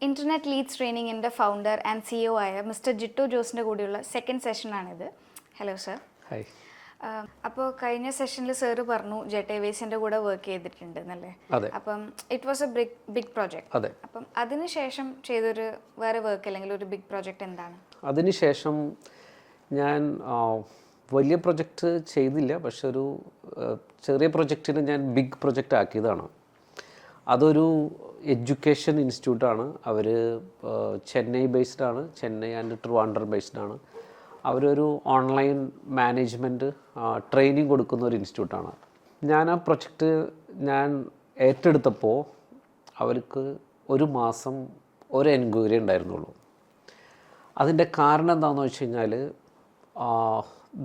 Internet leads ട്രെയിനിങ്ങിൻ്റെ founder and CEO ആയ mister Jittu ജോസിൻ്റെ കൂടെയുള്ള സെക്കൻഡ് സെഷനാണിത്. Hello sir. ഹായ്. അപ്പോൾ കഴിഞ്ഞ സെഷനിൽ സാറ് പറഞ്ഞു ജെറ്റേവേസിൻ്റെ കൂടെ വർക്ക് ചെയ്തിട്ടുണ്ട് എന്നല്ലേ? അതെ. അപ്പം it was a big project. അതെ. അപ്പം അതിനുശേഷം ചെയ്തൊരു വേറെ വർക്ക് അല്ലെങ്കിൽ ഒരു ബിഗ് പ്രോജക്റ്റ് എന്താണ്? അതിനുശേഷം ഞാൻ വലിയ പ്രൊജക്റ്റ് ചെയ്തില്ല, പക്ഷെ ഒരു ചെറിയ പ്രൊജക്റ്റിന് ഞാൻ ബിഗ് പ്രൊജക്റ്റ് ആക്കിയതാണ്. അതൊരു എഡ്യൂക്കേഷൻ ഇൻസ്റ്റിറ്റ്യൂട്ടാണ്. അവർ ചെന്നൈ ബേസ്ഡ് ആണ്, ചെന്നൈ ആൻഡ് ട്രിവാൻഡ്രം ബേസ്ഡ് ആണ്. അവരൊരു ഓൺലൈൻ മാനേജ്മെൻറ്റ് ട്രെയിനിങ് കൊടുക്കുന്ന ഒരു ഇൻസ്റ്റിറ്റ്യൂട്ടാണ്. ഞാൻ ആ പ്രൊജക്റ്റ് ഏറ്റെടുത്തപ്പോൾ അവർക്ക് ഒരു മാസം ഒരു എൻക്വയറി ഉണ്ടായിരുന്നുള്ളൂ. അതിൻ്റെ കാരണം എന്താണെന്ന് വെച്ച് കഴിഞ്ഞാൽ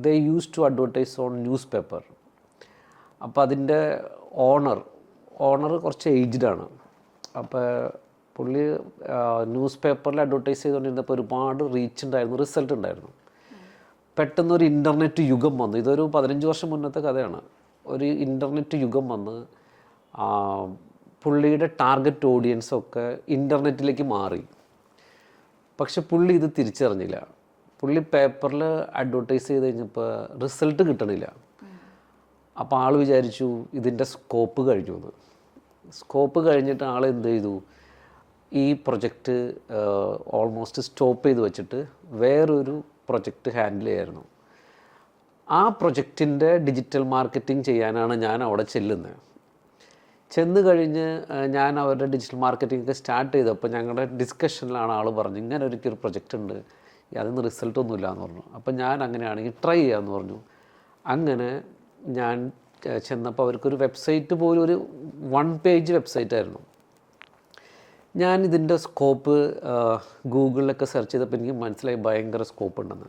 they use to advertise on newspaper. അപ്പോൾ അതിൻ്റെ ഓണർ കുറച്ച് ഏജ്ഡാണ്. അപ്പോൾ പുള്ളി ന്യൂസ് പേപ്പറിൽ അഡ്വർടൈസ് ചെയ്തുകൊണ്ടിരുന്നപ്പോൾ ഒരുപാട് റീച്ച് ഉണ്ടായിരുന്നു, റിസൾട്ട് ഉണ്ടായിരുന്നു. പെട്ടെന്നൊരു ഇൻ്റർനെറ്റ് യുഗം വന്നു. ഇതൊരു 15 വർഷം മുന്നത്തെ കഥയാണ്. ഒരു ഇൻ്റർനെറ്റ് യുഗം വന്ന് പുള്ളിയുടെ ടാർഗറ്റ് ഓഡിയൻസൊക്കെ ഇൻ്റർനെറ്റിലേക്ക് മാറി. പക്ഷെ പുള്ളി ഇത് തിരിച്ചറിഞ്ഞില്ല. പുള്ളി പേപ്പറിൽ അഡ്വർടൈസ് ചെയ്ത് കഴിഞ്ഞപ്പോൾ റിസൾട്ട് കിട്ടണില്ല. അപ്പോൾ ആൾ വിചാരിച്ചു ഇതിൻ്റെ സ്കോപ്പ് കഴിഞ്ഞു എന്ന്. സ്കോപ്പ് കഴിഞ്ഞിട്ട് ആൾ എന്ത് ചെയ്തു, ഈ പ്രൊജക്റ്റ് ഓൾമോസ്റ്റ് സ്റ്റോപ്പ് ചെയ്ത് വെച്ചിട്ട് വേറൊരു പ്രൊജക്റ്റ് ഹാൻഡിൽ ചെയ്യായിരുന്നു. ആ പ്രൊജക്റ്റിൻ്റെ ഡിജിറ്റൽ മാർക്കറ്റിംഗ് ചെയ്യാനാണ് ഞാൻ അവിടെ ചെന്ന് കഴിഞ്ഞ് ഞാൻ അവരുടെ ഡിജിറ്റൽ മാർക്കറ്റിംഗ് ഒക്കെ സ്റ്റാർട്ട് ചെയ്തപ്പോൾ ഞങ്ങളുടെ ഡിസ്കഷനിലാണ് ആൾ പറഞ്ഞു ഇങ്ങനെ ഒരിക്കലും പ്രൊജക്റ്റ് ഉണ്ട്, അതിന് റിസൾട്ടൊന്നുമില്ല എന്ന് പറഞ്ഞു. അപ്പം ഞാൻ അങ്ങനെയാണെങ്കിൽ ട്രൈ ചെയ്യാമെന്ന് പറഞ്ഞു. അങ്ങനെ ഞാൻ ചെന്നപ്പോൾ അവർക്കൊരു വെബ്സൈറ്റ് പോലും ഒരു 1 പേജ് വെബ്സൈറ്റായിരുന്നു. ഞാൻ ഇതിൻ്റെ സ്കോപ്പ് ഗൂഗിളിലൊക്കെ സെർച്ച് ചെയ്തപ്പോൾ എനിക്ക് മനസ്സിലായി ഭയങ്കര സ്കോപ്പ് ഉണ്ടെന്ന്.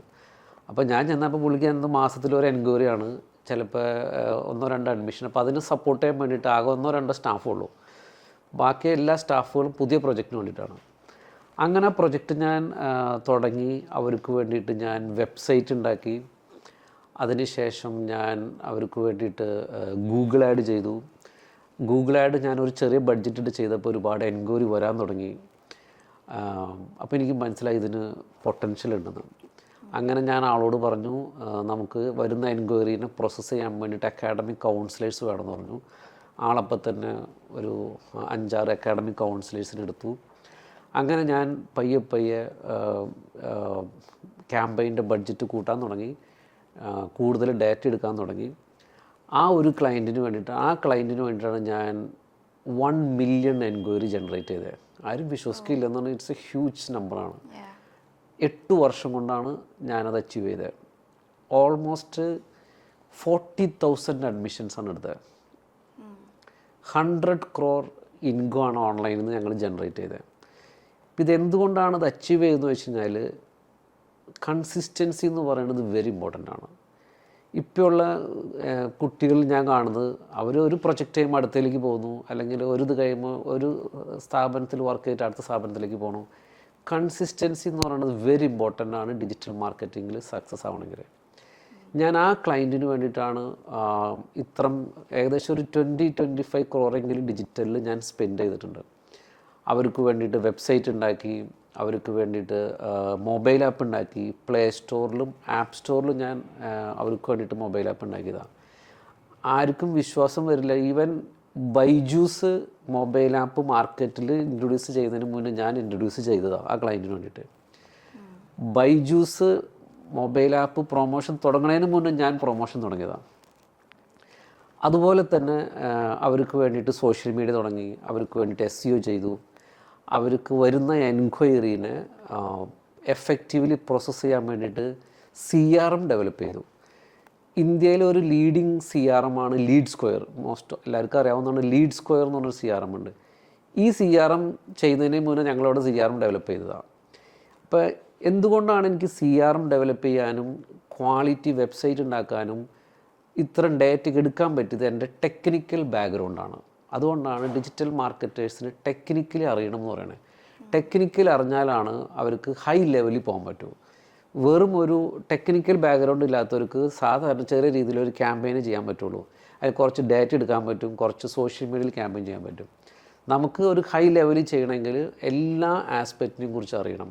അപ്പോൾ ഞാൻ ചെന്നപ്പോൾ പുള്ളിക്ക് എന്ത് മാസത്തിലൊരു എൻക്വയറിയാണ്, ചിലപ്പോൾ 1-2 അഡ്മിഷൻ. അപ്പോൾ അതിന് സപ്പോർട്ട് ചെയ്യാൻ വേണ്ടിയിട്ട് ആകെ 1-2 സ്റ്റാഫുള്ളൂ. ബാക്കി എല്ലാ സ്റ്റാഫുകളും പുതിയ പ്രൊജക്റ്റിന് വേണ്ടിയിട്ടാണ്. അങ്ങനെ പ്രൊജക്റ്റ് ഞാൻ തുടങ്ങി. അവർക്ക് വേണ്ടിയിട്ട് ഞാൻ വെബ്സൈറ്റ് ഉണ്ടാക്കി. അതിനുശേഷം ഞാൻ അവർക്ക് വേണ്ടിയിട്ട് ഗൂഗിൾ ആഡ് ചെയ്തു. ഗൂഗിൾ ആഡ് ഞാനൊരു ചെറിയ ബഡ്ജറ്റ് ചെയ്തപ്പോൾ ഒരുപാട് എൻക്വയറി വരാൻ തുടങ്ങി. അപ്പോൾ എനിക്ക് മനസ്സിലായി ഇതിന് പൊട്ടൻഷ്യൽ ഉണ്ടെന്ന്. അങ്ങനെ ഞാൻ ആളോട് പറഞ്ഞു നമുക്ക് വരുന്ന എൻക്വയറീനെ പ്രോസസ്സ് ചെയ്യാൻ വേണ്ടിയിട്ട് അക്കാഡമിക് കൗൺസിലേഴ്സ് വേണമെന്ന് പറഞ്ഞു. ആളപ്പം തന്നെ ഒരു 5-6 അക്കാഡമിക് കൗൺസിലേഴ്സിന് എടുത്തു. അങ്ങനെ ഞാൻ പയ്യെ ക്യാമ്പയിൻ്റെ ബഡ്ജറ്റ് കൂട്ടാൻ തുടങ്ങി, കൂടുതൽ ഡാറ്റ എടുക്കാൻ തുടങ്ങി. ആ ക്ലയൻറ്റിന് വേണ്ടിയിട്ടാണ് ഞാൻ 1 മില്യൺ എൻക്വയറി ജനറേറ്റ് ചെയ്തത്. ആരും വിശ്വസിക്കില്ല എന്നാണ്. ഇറ്റ്സ് എ ഹ്യൂജ് നമ്പറാണ്. 8 വർഷം കൊണ്ടാണ് ഞാനത് അച്ചീവ് ചെയ്തത്. ഓൾമോസ്റ്റ് 40,000 അഡ്മിഷൻസാണ് എടുത്തത്. 100 crore ഇൻകം ആണ് ഓൺലൈനിൽ നിന്ന് ഞങ്ങൾ ജനറേറ്റ് ചെയ്തത്. ഇതെന്തുകൊണ്ടാണ് അത് അച്ചീവ് ചെയ്തതെന്ന് വെച്ച് കഴിഞ്ഞാൽ കൺസിസ്റ്റൻസി എന്ന് പറയുന്നത് വെരി ഇമ്പോർട്ടൻ്റ് ആണ്. ഇപ്പോഴുള്ള കുട്ടികൾ ഞാൻ കാണുന്നത് ഒരു പ്രൊജക്റ്റ് കഴിയുമ്പോൾ അടുത്തേക്ക് പോകുന്നു, അല്ലെങ്കിൽ ഇത് കഴിയുമ്പോൾ ഒരു സ്ഥാപനത്തിൽ വർക്ക് ചെയ്തിട്ട് അടുത്ത സ്ഥാപനത്തിലേക്ക് പോകുന്നു. കൺസിസ്റ്റൻസി എന്ന് പറയുന്നത് വെരി ഇമ്പോർട്ടൻ്റ് ആണ് ഡിജിറ്റൽ മാർക്കറ്റിങ്ങിൽ സക്സസ് ആവണമെങ്കിൽ. ഞാൻ ആ ക്ലയൻറ്റിന് വേണ്ടിയിട്ടാണ് ഏകദേശം ഒരു 20-25 crore ഡിജിറ്റലിൽ ഞാൻ സ്പെൻഡ് ചെയ്തിട്ടുണ്ട്. അവർക്ക് വേണ്ടിയിട്ട് വെബ്സൈറ്റ് ഉണ്ടാക്കി, അവർക്ക് വേണ്ടിയിട്ട് മൊബൈൽ ആപ്പ് ഉണ്ടാക്കി. പ്ലേ സ്റ്റോറിലും ആപ്പ് സ്റ്റോറിലും ഞാൻ അവർക്ക് വേണ്ടിയിട്ട് മൊബൈൽ ആപ്പ് ഉണ്ടാക്കിയതാണ്. ആർക്കും വിശ്വാസം വരില്ല. ഈവൻ ബൈജൂസ് മൊബൈൽ ആപ്പ് മാർക്കറ്റിൽ ഇൻട്രൊഡ്യൂസ് ചെയ്യുന്നതിന് മുന്നേ ഞാൻ ഇൻട്രൊഡ്യൂസ് ചെയ്തതാണ് ആ ക്ലയൻറ്റിന് വേണ്ടിയിട്ട്. ബൈജൂസ് മൊബൈൽ ആപ്പ് പ്രൊമോഷൻ തുടങ്ങുന്നതിന് മുന്നേ ഞാൻ പ്രൊമോഷൻ തുടങ്ങിയതാണ്. അതുപോലെ തന്നെ അവർക്ക് വേണ്ടിയിട്ട് സോഷ്യൽ മീഡിയ തുടങ്ങി, അവർക്ക് വേണ്ടിയിട്ട് SEO ചെയ്തു. അവർക്ക് വരുന്ന എൻക്വയറീനെ എഫക്റ്റീവ്ലി പ്രോസസ്സ് ചെയ്യാൻ വേണ്ടിയിട്ട് CRM ഡെവലപ്പ് ചെയ്തു. ഇന്ത്യയിലെ ഒരു ലീഡിങ് CRM ആണ് ലീഡ് സ്ക്വയർ. എല്ലാവർക്കും അറിയാവുന്നതാണ്. ലീഡ് സ്ക്വയർ എന്ന് പറഞ്ഞൊരു CRM ഉണ്ട്. ഈ CRM ചെയ്യുന്നതിന് മുന്നേ ഞങ്ങളവിടെ CRM ഡെവലപ്പ് ചെയ്തതാണ്. അപ്പോൾ എന്തുകൊണ്ടാണ് എനിക്ക് CRM ഡെവലപ്പ് ചെയ്യാനും ക്വാളിറ്റി വെബ്സൈറ്റ് ഉണ്ടാക്കാനും ഇത്ര ഡേറ്റ എടുക്കാൻ പറ്റിയത്? എൻ്റെ ടെക്നിക്കൽ ബാക്ക്ഗ്രൗണ്ടാണ്. അതുകൊണ്ടാണ് ഡിജിറ്റൽ മാർക്കറ്റേഴ്സിന് ടെക്നിക്കലി അറിയണം എന്ന് പറയുന്നത്. ടെക്നിക്കൽ അറിഞ്ഞാലാണ് അവർക്ക് ഹൈ ലെവലിൽ പോകാൻ പറ്റൂ. വെറും ഒരു ടെക്നിക്കൽ ബാക്ക്ഗ്രൗണ്ട് ഇല്ലാത്തവർക്ക് സാധാരണ ചെറിയ രീതിയിലൊരു ക്യാമ്പയിന് ചെയ്യാൻ പറ്റുള്ളൂ. അതിൽ കുറച്ച് ഡേറ്റ എടുക്കാൻ പറ്റും, കുറച്ച് സോഷ്യൽ മീഡിയയിൽ ക്യാമ്പയിൻ ചെയ്യാൻ പറ്റും. നമുക്ക് ഒരു ഹൈ ലെവലിൽ ചെയ്യണമെങ്കിൽ എല്ലാ ആസ്പെക്റ്റിനെ കുറിച്ച് അറിയണം.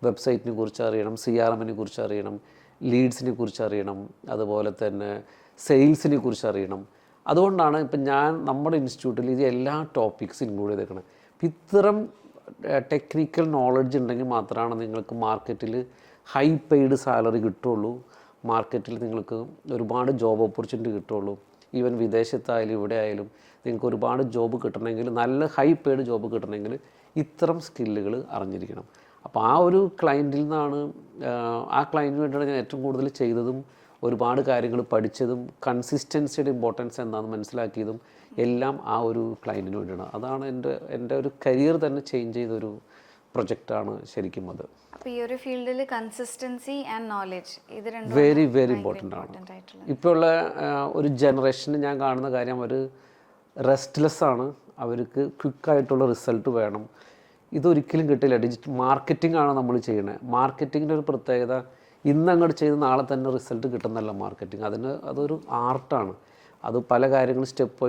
വെബ്സൈറ്റിനെ കുറിച്ച് അറിയണം, CRMനെ കുറിച്ച് അറിയണം, ലീഡ്സിനെ കുറിച്ച് അറിയണം, അതുപോലെ തന്നെ സെയിൽസിനെ കുറിച്ച് അറിയണം. അതുകൊണ്ടാണ് ഇപ്പം നമ്മുടെ ഇൻസ്റ്റിറ്റ്യൂട്ടിൽ ഇത് എല്ലാ ടോപ്പിക്സ് ഇൻക്ലൂഡ് ചെയ്തേക്കണം. ഇത്തരം ടെക്നിക്കൽ നോളജ് ഉണ്ടെങ്കിൽ മാത്രമാണ് നിങ്ങൾക്ക് മാർക്കറ്റിൽ ഹൈ പെയ്ഡ് സാലറി കിട്ടുള്ളൂ, മാർക്കറ്റിൽ നിങ്ങൾക്ക് ഒരുപാട് ജോബ് ഓപ്പർച്യൂണിറ്റി കിട്ടുള്ളൂ. ഈവൻ വിദേശത്തായാലും ഇവിടെ ആയാലും നിങ്ങൾക്ക് ഒരുപാട് ജോബ് കിട്ടണമെങ്കിൽ, നല്ല ഹൈ പെയ്ഡ് ജോബ് കിട്ടണമെങ്കിൽ ഇത്തരം സ്കില്ലുകൾ അറിഞ്ഞിരിക്കണം. അപ്പോൾ ആ ഒരു ക്ലയൻറ്റിൽ നിന്നാണ്, ആ ക്ലയൻറ്റിന് വേണ്ടിയാണ് ഞാൻ ഏറ്റവും കൂടുതൽ ചെയ്തതും ഒരുപാട് കാര്യങ്ങൾ പഠിച്ചതും കൺസിസ്റ്റൻസിയുടെ ഇമ്പോർട്ടൻസ് എന്താണെന്ന് മനസ്സിലാക്കിയതും എല്ലാം ആ ഒരു ക്ലയൻറ്റിന് വേണ്ടിയാണ്. അതാണ് എൻ്റെ ഒരു കരിയർ തന്നെ ചേഞ്ച് ചെയ്തൊരു പ്രൊജക്റ്റാണ് ശരിക്കും അത്. അപ്പോൾ ഈ ഒരു ഫീൽഡിൽ കൺസിസ്റ്റൻസി ആൻഡ് നോളജ് ഇത് രണ്ടും വെരി വെരി ഇമ്പോർട്ടൻ്റ് ആണ്. ഇപ്പോൾ ഉള്ള ഒരു ജനറേഷന് ഞാൻ കാണുന്ന കാര്യം, അവർ റെസ്റ്റ്ലെസ് ആണ്, അവർക്ക് ക്വിക്കായിട്ടുള്ള റിസൾട്ട് വേണം. ഇതൊരിക്കലും കിട്ടില്ല. ഡിജിറ്റൽ മാർക്കറ്റിംഗ് ആണ് നമ്മൾ ചെയ്യുന്നത്. മാർക്കറ്റിങ്ങിൻ്റെ ഒരു പ്രത്യേകത, ഇന്ന് അങ്ങോട്ട് ചെയ്ത് നാളെ തന്നെ റിസൾട്ട് കിട്ടുന്നല്ല മാർക്കറ്റിംഗ്. അതൊരു ആർട്ടാണ്. അത് പല കാര്യങ്ങളും സ്റ്റെപ്പ്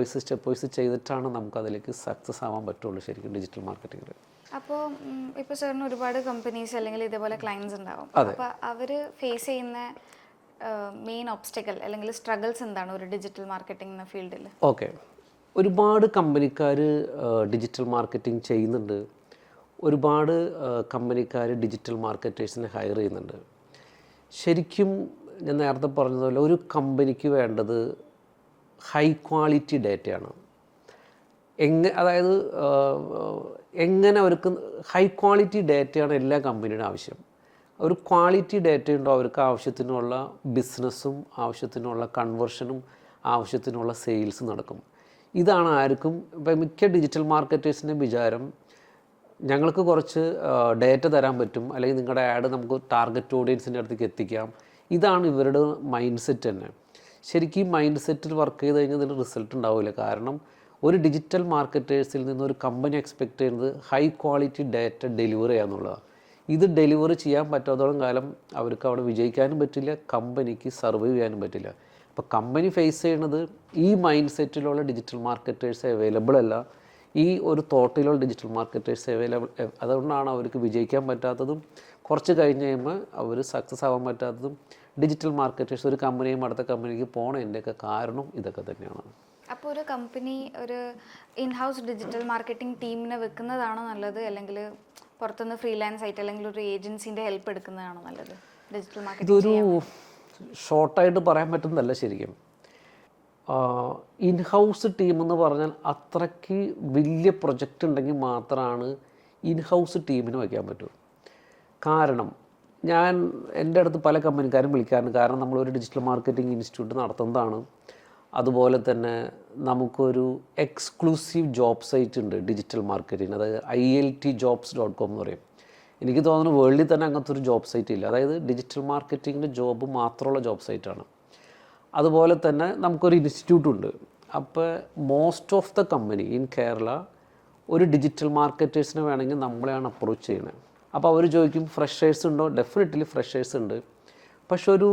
വൈസ് ചെയ്തിട്ടാണ് നമുക്കതിലേക്ക് സക്സസ് ആവാൻ പറ്റുള്ളൂ ശരിക്കും ഡിജിറ്റൽ മാർക്കറ്റിങ്ങിൽ. അപ്പോൾ ഇപ്പോൾ സാറിന് ഒരുപാട് കമ്പനീസ് അല്ലെങ്കിൽ ഇതേപോലെ ക്ലയൻസ് ഉണ്ടാവും. അപ്പോൾ അവർ ഫേസ് ചെയ്യുന്ന മെയിൻ ഒബ്സ്റ്റക്കിൾ അല്ലെങ്കിൽ സ്ട്രഗിൾസ് എന്താണ് ഒരു ഡിജിറ്റൽ മാർക്കറ്റിംഗ് എന്ന ഫീൽഡിൽ? ഓക്കെ, ഒരുപാട് കമ്പനിക്കാർ ഡിജിറ്റൽ മാർക്കറ്റിംഗ് ചെയ്യുന്നുണ്ട്. ഒരുപാട് കമ്പനിക്കാർ ഡിജിറ്റൽ മാർക്കറ്റേഴ്സിനെ ഹയർ ചെയ്യുന്നുണ്ട്. ശരിക്കും ഞാൻ നേരത്തെ പറഞ്ഞതുപോലെ ഒരു കമ്പനിക്ക് വേണ്ടത് ഹൈ ക്വാളിറ്റി ഡേറ്റയാണ്. അതായത് എങ്ങനെ അവർക്ക് ഹൈ ക്വാളിറ്റി ഡേറ്റയാണ് എല്ലാ കമ്പനിയുടെ ആവശ്യം. ഒരു ക്വാളിറ്റി ഡേറ്റ ഉണ്ടോ അവർക്ക് ആവശ്യത്തിനുള്ള ബിസിനസ്സും ആവശ്യത്തിനുള്ള കൺവേർഷനും ആവശ്യത്തിനുള്ള സെയിൽസും നടക്കും. ഇതാണ് ആർക്കും ഇപ്പം മിക്ക ഡിജിറ്റൽ മാർക്കറ്റേഴ്സിൻ്റെ വിചാരം, ഞങ്ങൾക്ക് കുറച്ച് ഡേറ്റ തരാൻ പറ്റും, അല്ലെങ്കിൽ നിങ്ങളുടെ ആഡ് നമുക്ക് ടാർഗറ്റ് ഓഡിയൻസിൻ്റെ അടുത്തേക്ക് എത്തിക്കാം. ഇതാണ് ഇവരുടെ മൈൻഡ് സെറ്റ് തന്നെ. ശരിക്കും മൈൻഡ് സെറ്റിൽ വർക്ക് ചെയ്ത് കഴിഞ്ഞാൽ ഇതിന് റിസൾട്ട് ഉണ്ടാവില്ല. കാരണം ഒരു ഡിജിറ്റൽ മാർക്കറ്റേഴ്സിൽ നിന്ന് ഒരു കമ്പനി എക്സ്പെക്റ്റ് ചെയ്യുന്നത് ഹൈ ക്വാളിറ്റി ഡേറ്റ ഡെലിവർ ചെയ്യാന്നുള്ളതാണ്. ഇത് ഡെലിവർ ചെയ്യാൻ പറ്റാത്തോളം കാലം അവർക്ക് അവിടെ വിജയിക്കാനും പറ്റില്ല, കമ്പനിക്ക് സർവൈവ് ചെയ്യാനും പറ്റില്ല. അപ്പോൾ കമ്പനി ഫേസ് ചെയ്യുന്നത് ഈ മൈൻഡ് സെറ്റിലുള്ള ഡിജിറ്റൽ മാർക്കറ്റേഴ്സ് അവൈലബിൾ അല്ല, ഈ ഒരു തോട്ടിലുള്ള ഡിജിറ്റൽ മാർക്കറ്റേഴ്സ് അവൈലബിൾ. അതുകൊണ്ടാണ് അവർക്ക് വിജയിക്കാൻ പറ്റാത്തതും കുറച്ച് കഴിഞ്ഞ് കഴിയുമ്പോൾ അവർ സക്സസ് ആവാൻ പറ്റാത്തതും. ഡിജിറ്റൽ മാർക്കറ്റേഴ്സ് ഒരു കമ്പനിയും അടുത്ത കമ്പനിക്ക് പോകണതിൻ്റെയൊക്കെ കാരണം ഇതൊക്കെ തന്നെയാണ്. അപ്പോൾ ഒരു കമ്പനി ഒരു ഇൻഹൗസ് ഡിജിറ്റൽ മാർക്കറ്റിംഗ് ടീമിനെ വെക്കുന്നതാണോ നല്ലത്, അല്ലെങ്കിൽ പുറത്തുനിന്ന് ഫ്രീലാൻസ് ആയിട്ട് അല്ലെങ്കിൽ ഒരു ഏജൻസിൻ്റെ ഹെൽപ്പ് എടുക്കുന്നതാണോ നല്ലത് ഡിജിറ്റൽ മാർക്കറ്റിംഗ്? ഇതൊരു ഷോർട്ടായിട്ട് പറയാൻ പറ്റുന്നതല്ല ശരിക്കും. ഇൻഹൗസ് ടീം എന്ന് പറഞ്ഞാൽ അത്രയ്ക്ക് വലിയ പ്രൊജക്റ്റ് ഉണ്ടെങ്കിൽ മാത്രമാണ് ഇൻഹൗസ് ടീമിന് വയ്ക്കാൻ പറ്റൂ. കാരണം എൻ്റെ അടുത്ത് പല കമ്പനിക്കാരും വിളിക്കാറുണ്ട്. കാരണം നമ്മളൊരു ഡിജിറ്റൽ മാർക്കറ്റിംഗ് ഇൻസ്റ്റിറ്റ്യൂട്ട് നടത്തുന്നതാണ്. അതുപോലെ തന്നെ നമുക്കൊരു എക്സ്ക്ലൂസീവ് ജോബ് സൈറ്റ് ഉണ്ട് ഡിജിറ്റൽ മാർക്കറ്റിംഗ്, അതായത് iltjobs.com എന്ന് പറയും. എനിക്ക് തോന്നുന്നു വേൾഡിൽ തന്നെ അങ്ങനത്തെ ഒരു ജോബ് സൈറ്റ് ഇല്ല. അതായത് ഡിജിറ്റൽ മാർക്കറ്റിങ്ങിൻ്റെ ജോബ് മാത്രമുള്ള ജോബ് സൈറ്റാണ്. അതുപോലെ തന്നെ നമുക്കൊരു ഇൻസ്റ്റിറ്റ്യൂട്ട് ഉണ്ട്. അപ്പോൾ most of the company in Kerala ഒരു ഡിജിറ്റൽ മാർക്കറ്റേഴ്സിനെ വേണമെങ്കിൽ നമ്മളെയാണ് അപ്രോച്ച് ചെയ്യുന്നത്. അപ്പോൾ അവർ ചോദിക്കും ഫ്രഷേഴ്സ് ഉണ്ടോ? ഡെഫിനറ്റ്ലി ഫ്രഷേഴ്സ് ഉണ്ട്. പക്ഷെ ഒരു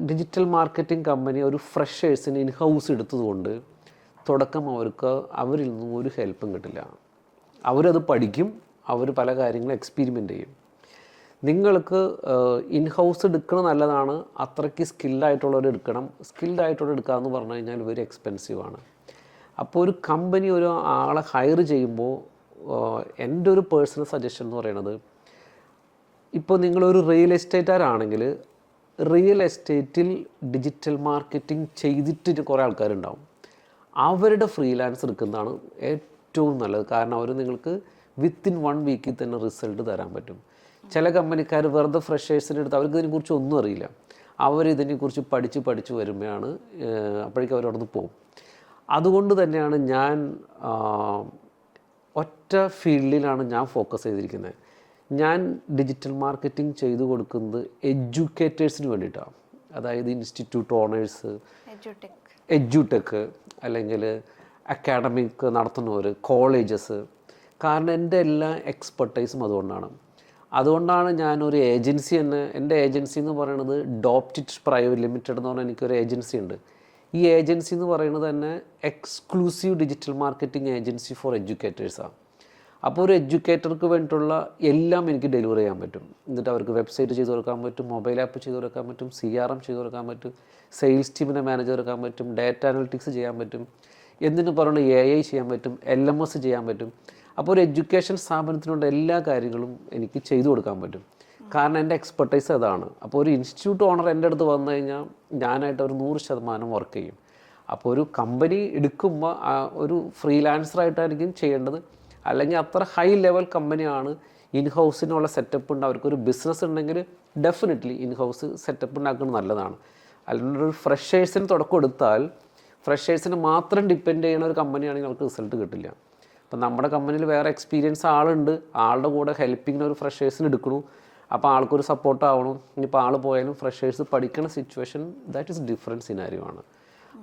ഡിജിറ്റൽ മാർക്കറ്റിംഗ് കമ്പനി ഒരു ഫ്രഷേഴ്സിന് ഇൻഹൗസ് എടുത്തതുകൊണ്ട് തുടക്കം അവരിൽ നിന്നും ഒരു ഹെൽപ്പും കിട്ടില്ല. അവരത് പഠിക്കും, അവർ പല കാര്യങ്ങളും എക്സ്പീരിമെൻ്റ് ചെയ്യും. നിങ്ങൾക്ക് ഇൻഹൗസ് എടുക്കണം നല്ലതാണ്, അത്രയ്ക്ക് സ്കിൽഡായിട്ടുള്ളവർ എടുക്കണം. സ്കിൽഡായിട്ടുള്ളവർ എടുക്കാമെന്ന് പറഞ്ഞു കഴിഞ്ഞാൽ വെരി എക്സ്പെൻസീവാണ്. അപ്പോൾ ഒരു കമ്പനി ഒരു ആളെ ഹയർ ചെയ്യുമ്പോൾ എൻ്റെ ഒരു പേഴ്സണൽ സജഷൻ എന്ന് പറയുന്നത്, ഇപ്പോൾ നിങ്ങളൊരു റിയൽ എസ്റ്റേറ്റുകാരാണെങ്കിൽ റിയൽ എസ്റ്റേറ്റിൽ ഡിജിറ്റൽ മാർക്കറ്റിംഗ് ചെയ്തിട്ട് കുറേ ആൾക്കാരുണ്ടാവും. അവരുടെ ഫ്രീലാൻസ് എടുക്കുന്നതാണ് ഏറ്റവും നല്ലത്. കാരണം അവർ നിങ്ങൾക്ക് വിത്തിൻ 1 വീക്കിൽ തന്നെ റിസൾട്ട് തരാൻ പറ്റും. ചില കമ്പനിക്കാർ വെറുതെ ഫ്രഷേഴ്സിൻ്റെ അടുത്ത് അവർക്ക് ഇതിനെക്കുറിച്ച് ഒന്നും അറിയില്ല. അവരിതിനെക്കുറിച്ച് പഠിച്ച് വരുമ്പോഴാണ് അപ്പോഴേക്കും അവരവിടെ നിന്ന് പോകും. അതുകൊണ്ട് തന്നെയാണ് ഞാൻ ഒറ്റ ഫീൽഡിലാണ് ഞാൻ ഫോക്കസ് ചെയ്തിരിക്കുന്നത്. ഞാൻ ഡിജിറ്റൽ മാർക്കറ്റിംഗ് ചെയ്തു കൊടുക്കുന്നത് എഡ്യൂക്കേറ്റേഴ്സിന് വേണ്ടിയിട്ടാണ്. അതായത് ഇൻസ്റ്റിറ്റ്യൂട്ട് ഓണേഴ്സ്, എഡ്യൂടെക് അല്ലെങ്കിൽ അക്കാഡമിക് നടത്തുന്നവർ, കോളേജസ്. കാരണം എൻ്റെ എല്ലാ എക്സ്പെർട്ടൈസും അതുകൊണ്ടാണ് ഞാനൊരു ഏജൻസി തന്നെ, എൻ്റെ ഏജൻസി എന്ന് പറയുന്നത് ഡോപ്റ്റിറ്റ് പ്രൈവറ്റ് ലിമിറ്റഡ് എന്ന് പറഞ്ഞാൽ എനിക്കൊരു ഏജൻസി ഉണ്ട്. ഈ ഏജൻസി എന്ന് പറയുന്നത് തന്നെ exclusive digital marketing agency for എഡ്യൂക്കേറ്റേഴ്സാണ്. അപ്പോൾ ഒരു എഡ്യൂക്കേറ്റർക്ക് വേണ്ടിയിട്ടുള്ള എല്ലാം എനിക്ക് ഡെലിവർ ചെയ്യാൻ പറ്റും. എന്നിട്ട് അവർക്ക് വെബ്സൈറ്റ് ചെയ്ത് കൊടുക്കാൻ പറ്റും, മൊബൈൽ ആപ്പ് ചെയ്ത് കൊടുക്കാൻ പറ്റും, CRM ചെയ്ത് കൊടുക്കാൻ പറ്റും, സെയിൽസ് ടീമിനെ മാനേജ് കൊടുക്കാൻ പറ്റും, ഡാറ്റ അനലിറ്റിക്സ് ചെയ്യാൻ പറ്റും, എന്തിനു പറയുന്നത് AI ചെയ്യാൻ പറ്റും, LMS ചെയ്യാൻ പറ്റും. അപ്പോൾ ഒരു എഡ്യൂക്കേഷൻ സ്ഥാപനത്തിനുള്ള എല്ലാ കാര്യങ്ങളും എനിക്ക് ചെയ്തു കൊടുക്കാൻ പറ്റും. കാരണം എൻ്റെ എക്സ്പെർട്ടൈസ് അതാണ്. അപ്പോൾ ഒരു ഇൻസ്റ്റിറ്റ്യൂട്ട് ഓണർ എൻ്റെ അടുത്ത് വന്നു കഴിഞ്ഞാൽ ഞാനായിട്ട് ഒരു 100% വർക്ക് ചെയ്യും. അപ്പോൾ ഒരു കമ്പനി എടുക്കുമ്പോൾ ഒരു ഫ്രീലാൻസറായിട്ടായിരിക്കും ചെയ്യേണ്ടത്. അല്ലെങ്കിൽ അത്ര ഹൈ ലെവൽ കമ്പനിയാണ്, ഇൻഹൗസിനുള്ള സെറ്റപ്പ് ഉണ്ട്, അവർക്കൊരു ബിസിനസ് ഉണ്ടെങ്കിൽ ഡെഫിനറ്റ്ലി ഇൻഹൗസ് സെറ്റപ്പ് ഉണ്ടാക്കുന്നത് നല്ലതാണ്. അല്ലെങ്കിൽ ഒരു ഫ്രഷേഴ്സിന് തുടക്കം എടുത്താൽ ഫ്രഷേഴ്സിന് മാത്രം ഡിപ്പെൻഡ് ചെയ്യുന്ന ഒരു കമ്പനിയാണെങ്കിൽ അവർക്ക് റിസൾട്ട് കിട്ടില്ല. അപ്പം നമ്മുടെ കമ്പനിയിൽ വേറെ എക്സ്പീരിയൻസ് ആളുണ്ട്, ആളുടെ കൂടെ ഹെൽപ്പിങ്ങിന് ഒരു ഫ്രഷേഴ്സിന് എടുക്കണു, അപ്പോൾ ആൾക്കൊരു സപ്പോർട്ട് ആവണം. ഇനിയിപ്പോൾ ആൾ പോയാലും ഫ്രഷേഴ്സ് പഠിക്കുന്ന situation that is different scenario ആണ്.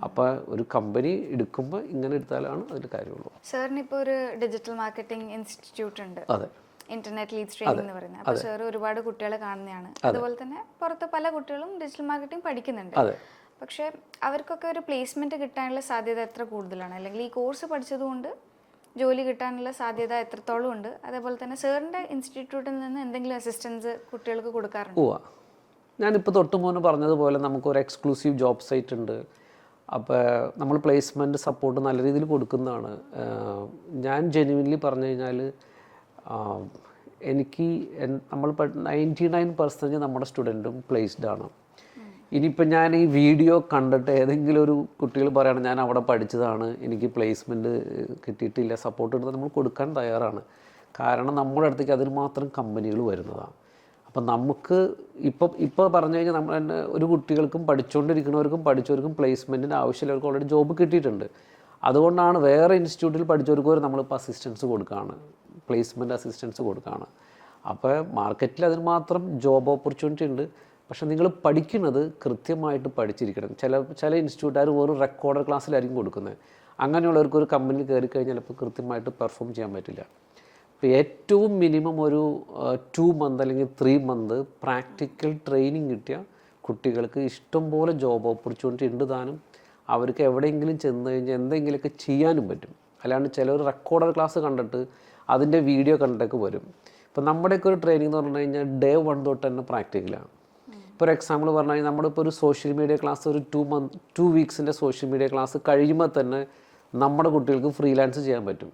അപ്പോൾ ഒരു കമ്പനി എടുക്കുമ്പോൾ ഇങ്ങനെ എടുത്താലാണ് അതിൻ്റെ കാര്യമുള്ളൂ. സാറിന് ഇപ്പോൾ ഒരു ഡിജിറ്റൽ മാർക്കറ്റിംഗ് ഇൻസ്റ്റിറ്റ്യൂട്ട് ഉണ്ട്, അതെ, ഇന്റർനെറ്റ് ലീഡ്സ് ട്രെയിനിങ് എന്ന് പറയുന്നത്. അപ്പോൾ സാർ ഒരുപാട് കുട്ടികളെ കാണുന്നതാണ്. അതുപോലെ തന്നെ പുറത്ത് പല കുട്ടികളും ഡിജിറ്റൽ മാർക്കറ്റിംഗ് പഠിക്കുന്നുണ്ട്. പക്ഷേ അവർക്കൊക്കെ ഒരു പ്ലേസ്മെന്റ് കിട്ടാനുള്ള സാധ്യത എത്ര കൂടുതലാണ്? അല്ലെങ്കിൽ ഈ കോഴ്സ് പഠിച്ചതുകൊണ്ട് ജോലി കിട്ടാനുള്ള സാധ്യത എത്രത്തോളം ഉണ്ട്? അതേപോലെ തന്നെ സാറിൻ്റെ ഇൻസ്റ്റിറ്റ്യൂട്ടിൽ നിന്ന് എന്തെങ്കിലും അസിസ്റ്റൻസ് കുട്ടികൾക്ക് കൊടുക്കാറുണ്ട്? ഞാനിപ്പോൾ തൊട്ട് മുന്നേ പറഞ്ഞതുപോലെ നമുക്കൊരു എക്സ്ക്ലൂസീവ് ജോബ് സൈറ്റ് ഉണ്ട്. അപ്പോൾ നമ്മൾ പ്ലേസ്മെൻറ്റ് സപ്പോർട്ട് നല്ല രീതിയിൽ കൊടുക്കുന്നതാണ്. ഞാൻ ജെന്യുവൻലി പറഞ്ഞു കഴിഞ്ഞാൽ എനിക്ക് നമ്മൾ 99% നമ്മുടെ സ്റ്റുഡൻറ്റും പ്ലേസ്ഡ് ആണ്. ഇനിയിപ്പോൾ ഞാൻ ഈ വീഡിയോ കണ്ടിട്ട് ഏതെങ്കിലും ഒരു കുട്ടികൾ പറയുകയാണ് ഞാൻ അവിടെ പഠിച്ചതാണ്, എനിക്ക് പ്ലേസ്മെൻറ്റ് കിട്ടിയിട്ടില്ല, സപ്പോർട്ട് എടുത്ത് നമ്മൾ കൊടുക്കാൻ തയ്യാറാണ്. കാരണം നമ്മുടെ അടുത്തേക്ക് അതിന് മാത്രം കമ്പനികൾ വരുന്നതാണ്. അപ്പം നമുക്ക് ഇപ്പോൾ പറഞ്ഞു കഴിഞ്ഞാൽ നമ്മൾ തന്നെ ഒരു കുട്ടികൾക്കും പഠിച്ചുകൊണ്ടിരിക്കുന്നവർക്കും പഠിച്ചവർക്കും പ്ലേസ്മെൻറ്റിന് ആവശ്യമില്ല, അവർക്ക് ഓൾറെഡി ജോബ് കിട്ടിയിട്ടുണ്ട്. അതുകൊണ്ടാണ് വേറെ ഇൻസ്റ്റിറ്റ്യൂട്ടിൽ പഠിച്ചവർക്ക് വരെ നമ്മളിപ്പോൾ അസിസ്റ്റൻസ് കൊടുക്കുകയാണ്, പ്ലേസ്മെൻറ്റ് അസിസ്റ്റൻസ് കൊടുക്കുകയാണ്. അപ്പോൾ മാർക്കറ്റിൽ അതിന് മാത്രം ജോബ് ഓപ്പർച്യൂണിറ്റി ഉണ്ട്. പക്ഷെ നിങ്ങൾ പഠിക്കുന്നത് കൃത്യമായിട്ട് പഠിച്ചിരിക്കണം. ചില ഇൻസ്റ്റിറ്റ്യൂട്ടുകാർ വെറും റെക്കോർഡർ ക്ലാസ്സിലായിരിക്കും കൊടുക്കുന്നത്. അങ്ങനെയുള്ളവർക്ക് ഒരു കമ്പനിയിൽ കയറി കഴിഞ്ഞാൽ ഇപ്പോൾ കൃത്യമായിട്ട് പെർഫോം ചെയ്യാൻ പറ്റില്ല. ഇപ്പോൾ ഏറ്റവും മിനിമം ഒരു 2 മന്ത് അല്ലെങ്കിൽ 3 മന്ത് പ്രാക്ടിക്കൽ ട്രെയിനിങ് കിട്ടിയ കുട്ടികൾക്ക് ഇഷ്ടംപോലെ ജോബ് ഓപ്പർച്യൂണിറ്റി ഉണ്ട് താനും. അവർക്ക് എവിടെയെങ്കിലും ചെന്ന് കഴിഞ്ഞാൽ എന്തെങ്കിലുമൊക്കെ ചെയ്യാനും പറ്റും. അല്ലാണ്ട് ചിലർ റെക്കോർഡർ ക്ലാസ് കണ്ടിട്ട് അതിൻ്റെ വീഡിയോ കണ്ടിട്ടൊക്കെ വരും. ഇപ്പോൾ നമ്മുടെയൊക്കെ ഒരു ട്രെയിനിങ് എന്ന് പറഞ്ഞു കഴിഞ്ഞാൽ ഡേ 1 തൊട്ട് തന്നെ പ്രാക്ടിക്കലാണ്. ഇപ്പോൾ ഒരു എക്സാമ്പിൾ പറഞ്ഞു കഴിഞ്ഞാൽ നമ്മളിപ്പോൾ ഒരു സോഷ്യൽ മീഡിയ ക്ലാസ് ഒരു 2 വീക്സിൻ്റെ സോഷ്യൽ മീഡിയ ക്ലാസ് കഴിയുമ്പോൾ തന്നെ നമ്മുടെ കുട്ടികൾക്ക് ഫ്രീലാൻസ് ചെയ്യാൻ പറ്റും.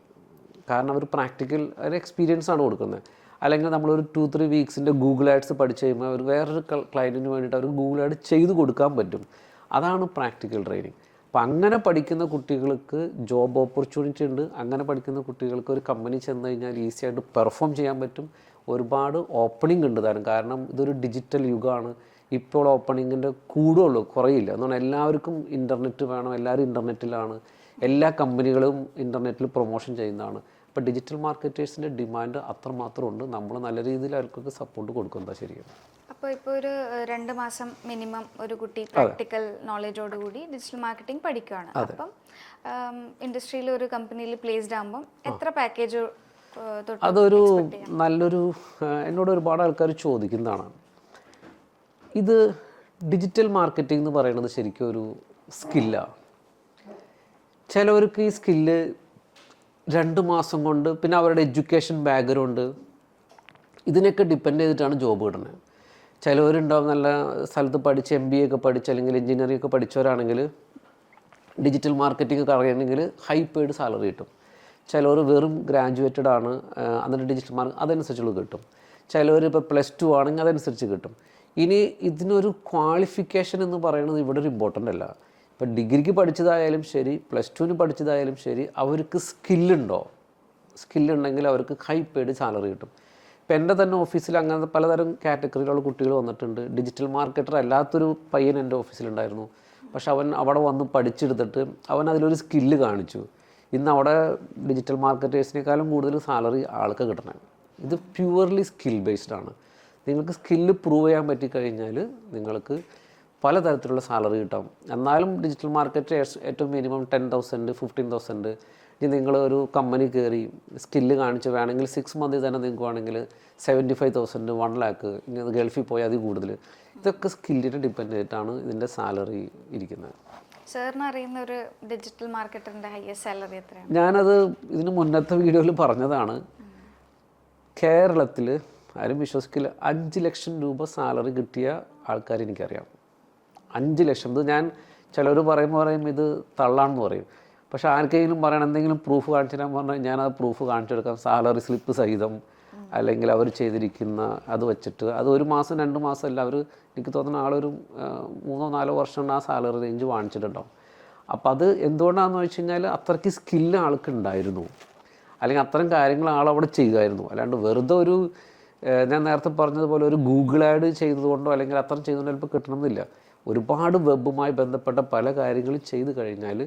കാരണം അവർ പ്രാക്ടിക്കൽ ഒരു എക്സ്പീരിയൻസ് ആണ് കൊടുക്കുന്നത്. അല്ലെങ്കിൽ നമ്മളൊരു 2-3 വീക്സിൻ്റെ ഗൂഗിൾ ആഡ്സ് പഠിച്ച് കഴിയുമ്പോൾ അവർ വേറൊരു ക്ലയൻറ്റിന് വേണ്ടിയിട്ട് അവർക്ക് ഗൂഗിൾ ആഡ് ചെയ്ത് കൊടുക്കാൻ പറ്റും. അതാണ് പ്രാക്ടിക്കൽ ട്രെയിനിങ്. അപ്പം അങ്ങനെ പഠിക്കുന്ന കുട്ടികൾക്ക് ജോബ് ഓപ്പർച്യൂണിറ്റി ഉണ്ട്. അങ്ങനെ പഠിക്കുന്ന കുട്ടികൾക്ക് ഒരു കമ്പനി ചെന്ന് കഴിഞ്ഞാൽ ഈസി ആയിട്ട് പെർഫോം ചെയ്യാൻ പറ്റും. ഒരുപാട് ഓപ്പണിംഗ് ഉണ്ട് താനും. കാരണം ഇതൊരു ഡിജിറ്റൽ യുഗമാണ്. ഇപ്പോൾ ഓപ്പണിങ്ങിൻ്റെ കൂടുള്ളൂ, കുറയില്ല. അതുകൊണ്ട് എല്ലാവർക്കും ഇൻ്റർനെറ്റ് വേണം, എല്ലാവരും ഇൻ്റർനെറ്റിലാണ്, എല്ലാ കമ്പനികളും ഇൻ്റർനെറ്റിൽ പ്രൊമോഷൻ ചെയ്യുന്നതാണ്. അപ്പോൾ ഡിജിറ്റൽ മാർക്കറ്റേഴ്സിൻ്റെ ഡിമാൻഡ് അത്രമാത്രം ഉണ്ട്. നമ്മൾ നല്ല രീതിയിൽ അവർക്കൊക്കെ സപ്പോർട്ട് കൊടുക്കുന്നത് ശരിയാണ്. അപ്പോൾ ഇപ്പോൾ ഒരു 2 മാസം മിനിമം ഒരു കുട്ടി പ്രാക്ടിക്കൽ നോളജോടുകൂടി ഡിജിറ്റൽ മാർക്കറ്റിംഗ് പഠിക്കുകയാണ്. അപ്പം ഇൻഡസ്ട്രിയിൽ ഒരു കമ്പനിയിൽ പ്ലേസ്ഡ് ആകുമ്പം എത്ര പാക്കേജ്? അതൊരു നല്ലൊരു എന്നോട് ഒരുപാട് ആൾക്കാർ ചോദിക്കുന്നതാണ്. ഇത് ഡിജിറ്റൽ മാർക്കറ്റിംഗ് എന്ന് പറയുന്നത് ശരിക്കും ഒരു സ്കില്ലാണ്. ചിലവർക്ക് ഈ സ്കില്ല് 2 മാസം കൊണ്ട്, പിന്നെ അവരുടെ എഡ്യൂക്കേഷൻ ബാക്ക്ഗ്രൗണ്ട് ഇതിനൊക്കെ ഡിപ്പെൻഡ് ചെയ്തിട്ടാണ് ജോബ് കിട്ടുന്നത്. ചിലവരുണ്ടാവും നല്ല സ്ഥലത്ത് പഠിച്ച് MBA ഒക്കെ പഠിച്ച് അല്ലെങ്കിൽ എഞ്ചിനീയറിംഗ് ഒക്കെ പഠിച്ചവരാണെങ്കിൽ ഡിജിറ്റൽ മാർക്കറ്റിംഗ് ഒക്കെ അറിയണമെങ്കിൽ ഹൈ പെയ്ഡ് സാലറി കിട്ടും. ചിലവർ വെറും ഗ്രാജുവേറ്റഡ് ആണ്, എന്നിട്ട് ഡിജിറ്റൽ മാർക്കറ്റ് അതനുസരിച്ചുള്ള കിട്ടും. ചിലവർ ഇപ്പോൾ +2 ആണെങ്കിൽ അതനുസരിച്ച് കിട്ടും. ഇനി ഇതിനൊരു ക്വാളിഫിക്കേഷൻ എന്ന് പറയുന്നത് ഇവിടെ ഒരു ഇമ്പോർട്ടൻ്റ് അല്ല. ഇപ്പോൾ ഡിഗ്രിക്ക് പഠിച്ചതായാലും ശരി, +2ന് പഠിച്ചതായാലും ശരി, അവർക്ക് സ്കില്ലുണ്ടോ? സ്കില്ലുണ്ടെങ്കിൽ അവർക്ക് ഹൈ പെയ്ഡ് സാലറി കിട്ടും. ഇപ്പോൾ എൻ്റെ തന്നെ ഓഫീസിൽ അങ്ങനത്തെ പലതരം കാറ്റഗറിയിലുള്ള കുട്ടികൾ വന്നിട്ടുണ്ട്. ഡിജിറ്റൽ മാർക്കറ്റർ അല്ലാത്തൊരു പയ്യൻ എൻ്റെ ഓഫീസിലുണ്ടായിരുന്നു. പക്ഷെ അവൻ അവിടെ വന്ന് പഠിച്ചെടുത്തിട്ട് അവൻ അതിലൊരു സ്കില്ല് കാണിച്ചു. ഇന്ന് അവിടെ ഡിജിറ്റൽ മാർക്കറ്റേഴ്സിനേക്കാളും കൂടുതൽ സാലറി ആൾക്ക് കിട്ടണം. ഇത് പ്യുവർലി സ്കിൽ ബേസ്ഡ് ആണ്. നിങ്ങൾക്ക് സ്കില്ല് പ്രൂവ് ചെയ്യാൻ പറ്റിക്കഴിഞ്ഞാൽ നിങ്ങൾക്ക് പലതരത്തിലുള്ള സാലറി കിട്ടാം. എന്നാലും ഡിജിറ്റൽ മാർക്കറ്റ് ഏറ്റവും മിനിമം 10,000 15,000. ഇനി നിങ്ങൾ ഒരു കമ്പനി കയറി സ്കില്ല് കാണിച്ച് വേണമെങ്കിൽ 6 മന്തിൽ തന്നെ നിങ്ങൾക്ക് വേണമെങ്കിൽ 75,000 1 lakh. ഇനി അത് ഗൾഫിൽ പോയാൽ അതിൽ കൂടുതൽ. ഇതൊക്കെ സ്കില്ലിനെ ഡിപ്പെൻഡ് ചെയ്തിട്ടാണ് ഇതിൻ്റെ സാലറി ഇരിക്കുന്നത്. സാറിന് അറിയുന്ന ഒരു ഡിജിറ്റൽ മാർക്കറ്ററിന്റെ ഹയസ്റ്റ് സാലറി എത്രയാണ്? ഞാനത് ഇതിന് മുന്നത്തെ വീഡിയോയിൽ പറഞ്ഞതാണ്. കേരളത്തിൽ ആരും വിശ്വസിക്കില്ല, 5 ലക്ഷം രൂപ സാലറി കിട്ടിയ ആൾക്കാർ എനിക്കറിയാം. 5 ലക്ഷം. ഇത് ഞാൻ ചിലർ പറയും ഇത് തള്ളാണെന്ന് പറയും. പക്ഷേ ആർക്കെങ്കിലും പറയണം എന്തെങ്കിലും പ്രൂഫ് കാണിച്ചു തരാൻ പറഞ്ഞാൽ ഞാനത് പ്രൂഫ് കാണിച്ചെടുക്കാം. സാലറി സ്ലിപ്പ് സഹിതം, അല്ലെങ്കിൽ അവർ ചെയ്തിരിക്കുന്ന അത് വെച്ചിട്ട്. അത് 1 മാസം 2 മാസം അല്ല, അവർ എനിക്ക് തോന്നുന്ന ആളൊരു 3-4 വർഷം ആ സാലറി റേഞ്ച് വാങ്ങിച്ചിട്ടുണ്ടാവും. അപ്പോൾ അത് എന്തുകൊണ്ടാണെന്ന് വെച്ച് കഴിഞ്ഞാൽ അത്രയ്ക്ക് സ്കില്ല് ആൾക്ക് ഉണ്ടായിരുന്നു, അല്ലെങ്കിൽ അത്തരം കാര്യങ്ങൾ ആളവിടെ ചെയ്യുമായിരുന്നു. അല്ലാണ്ട് വെറുതെ ഒരു ഞാൻ നേരത്തെ പറഞ്ഞതുപോലെ ഒരു ഗൂഗിൾ ആഡ് ചെയ്തതുകൊണ്ടോ അല്ലെങ്കിൽ അത്തരം ചെയ്തുകൊണ്ടോ ചിലപ്പോൾ കിട്ടണമെന്നില്ല. ഒരുപാട് വെബുമായി ബന്ധപ്പെട്ട പല കാര്യങ്ങളും ചെയ്ത് കഴിഞ്ഞാൽ,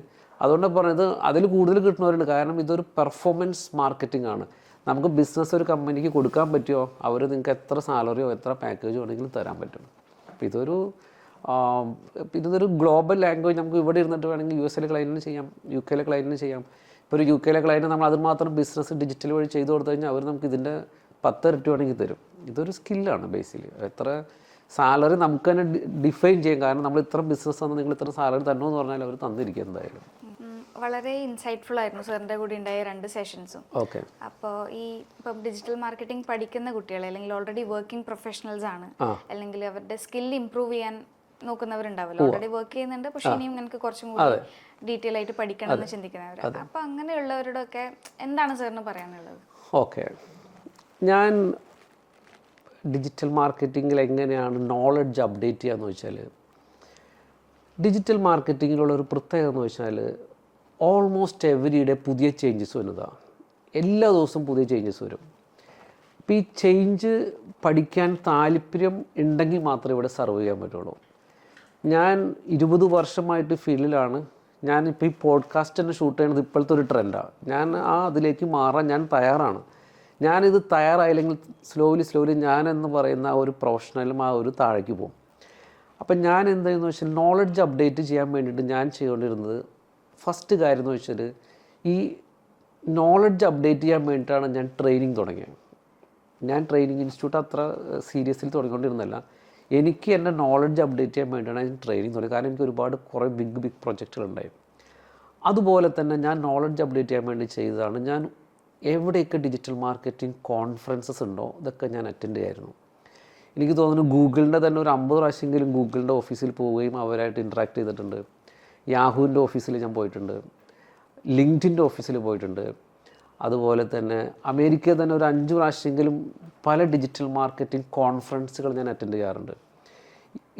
അതുകൊണ്ടാണ് പറഞ്ഞത് അതിൽ കൂടുതൽ കിട്ടുന്നവരുണ്ട്. കാരണം ഇതൊരു പെർഫോമൻസ് മാർക്കറ്റിംഗ് ആണ്. നമുക്ക് ബിസിനസ് ഒരു കമ്പനിക്ക് കൊടുക്കാൻ പറ്റുമോ, അവർ നിങ്ങൾക്ക് എത്ര സാലറിയോ എത്ര പാക്കേജോ വേണമെങ്കിലും തരാൻ പറ്റും. അപ്പോൾ ഇതൊരു ഗ്ലോബൽ ലാംഗ്വേജ്. നമുക്ക് ഇവിടെ ഇരുന്നിട്ട് വേണമെങ്കിൽ US ക്ലയൻറ്റിന് ചെയ്യാം, UK ക്ലയൻറ്റിന് ചെയ്യാം. ഇപ്പോൾ ഒരു UK ക്ലയൻറ്റ് നമ്മൾ അത് മാത്രം ബിസിനസ് ഡിജിറ്റൽ വഴി ചെയ്ത് കൊടുത്തു കഴിഞ്ഞാൽ അവർ നമുക്ക് ഇതിൻ്റെ 10 ഇരട്ടി വേണമെങ്കിൽ തരും. ഇതൊരു സ്കില്ലാണ് ബേസിക്കലി. എത്ര സാലറി നമുക്ക് തന്നെ ഡിഫൈൻ ചെയ്യും. കാരണം നമ്മൾ ഇത്ര ബിസിനസ് തന്നു, നിങ്ങൾ ഇത്ര സാലറി തരണമെന്ന് പറഞ്ഞാൽ അവർ തന്നിരിക്കും എന്തായാലും. വളരെ ഇൻസൈറ്റ്ഫുൾ ആയിരുന്നു സാറിൻ്റെ കൂടി ഉണ്ടായ 2 സെഷൻസും. ഓക്കെ. അപ്പോൾ ഇപ്പം ഡിജിറ്റൽ മാർക്കറ്റിംഗ് പഠിക്കുന്ന കുട്ടികൾ, അല്ലെങ്കിൽ ഓൾറെഡി വർക്കിംഗ് പ്രൊഫഷണൽസ് ആണ്, അല്ലെങ്കിൽ അവരുടെ സ്കിൽ ഇംപ്രൂവ് ചെയ്യാൻ നോക്കുന്നവരുണ്ടാവല്ലോ. ഓൾറെഡി വർക്ക് ചെയ്യുന്നുണ്ട്, പക്ഷേ ഇനിയും എനിക്ക് കുറച്ചും കൂടി ഡീറ്റെയിൽ ആയിട്ട് പഠിക്കണം എന്ന് ചിന്തിക്കുന്നവർ. അപ്പോൾ അങ്ങനെയുള്ളവരോടൊക്കെ എന്താണ് സാറിന് പറയാനുള്ളത്? ഓക്കെ, ഞാൻ ഡിജിറ്റൽ മാർക്കറ്റിങ്ങിൽ എങ്ങനെയാണ് നോളജ് അപ്ഡേറ്റ് ചെയ്യാന്ന് വെച്ചാൽ, ഡിജിറ്റൽ മാർക്കറ്റിങ്ങിലുള്ള ഒരു പ്രത്യേകത എന്ന് വെച്ചാൽ ഓൾമോസ്റ്റ് എവരി ഡേ പുതിയ ചേഞ്ചസ് വരുന്നതാണ്. എല്ലാ ദിവസവും പുതിയ ചേഞ്ചസ് വരും. അപ്പോൾ ഈ ചേഞ്ച് പഠിക്കാൻ താല്പര്യം ഉണ്ടെങ്കിൽ മാത്രമേ ഇവിടെ സർവ് ചെയ്യാൻ പറ്റുള്ളൂ. ഞാൻ 20 വർഷമായിട്ട് ഫീൽഡിലാണ്. ഞാനിപ്പോൾ ഈ പോഡ്കാസ്റ്റ് തന്നെ ഷൂട്ട് ചെയ്യുന്നത് ഇപ്പോഴത്തെ ഒരു ട്രെൻഡാണ്. ഞാൻ അതിലേക്ക് മാറാൻ ഞാൻ തയ്യാറാണ്. ഞാനിത് തയ്യാറായില്ലെങ്കിൽ സ്ലോലി ഞാനെന്ന് പറയുന്ന ഒരു പ്രൊഫഷണലും ഒരു താഴേക്ക് പോകും. അപ്പം ഞാൻ എന്താണെന്ന് വെച്ചാൽ നോളജ് അപ്ഡേറ്റ് ചെയ്യാൻ വേണ്ടിയിട്ട് ഞാൻ ചെയ്തുകൊണ്ടിരുന്നത് ഫസ്റ്റ് കാര്യം എന്ന് വെച്ചാൽ ഈ നോളജ് അപ്ഡേറ്റ് ചെയ്യാൻ വേണ്ടിയിട്ടാണ് ഞാൻ ട്രെയിനിങ് തുടങ്ങിയത്. ഞാൻ ട്രെയിനിങ് ഇൻസ്റ്റിറ്റ്യൂട്ട് അത്ര സീരിയസ്ലി തുടങ്ങിക്കൊണ്ടിരുന്നല്ല. എനിക്ക് എൻ്റെ നോളജ് അപ്ഡേറ്റ് ചെയ്യാൻ വേണ്ടിയിട്ടാണ് ഞാൻ ട്രെയിനിങ് തുടങ്ങി. കാരണം എനിക്ക് ഒരുപാട് കുറേ ബിഗ് പ്രൊജക്റ്റുകളുണ്ടായി. അതുപോലെ തന്നെ ഞാൻ നോളജ് അപ്ഡേറ്റ് ചെയ്യാൻ വേണ്ടി ചെയ്തതാണ്, ഞാൻ എവിടെയൊക്കെ ഡിജിറ്റൽ മാർക്കറ്റിംഗ് കോൺഫറൻസസ് ഉണ്ടോ ഇതൊക്കെ ഞാൻ അറ്റൻഡ് ചെയ്യായിരുന്നു. എനിക്ക് തോന്നുന്നു ഗൂഗിളിൻ്റെ തന്നെ ഒരു 50 പ്രാവശ്യമെങ്കിലും ഗൂഗിളിൻ്റെ ഓഫീസിൽ പോവുകയും അവരായിട്ട് ഇൻട്രാക്ട് ചെയ്തിട്ടുണ്ട്. യാഹുവിൻ്റെ ഓഫീസിൽ ഞാൻ പോയിട്ടുണ്ട്, ലിങ്ക്ഡിൻ്റെ ഓഫീസിൽ പോയിട്ടുണ്ട്. അതുപോലെ തന്നെ അമേരിക്കയിൽ തന്നെ ഒരു 5 പ്രാവശ്യമെങ്കിലും പല ഡിജിറ്റൽ മാർക്കറ്റിംഗ് കോൺഫറൻസുകൾ ഞാൻ അറ്റൻഡ് ചെയ്യാറുണ്ട്.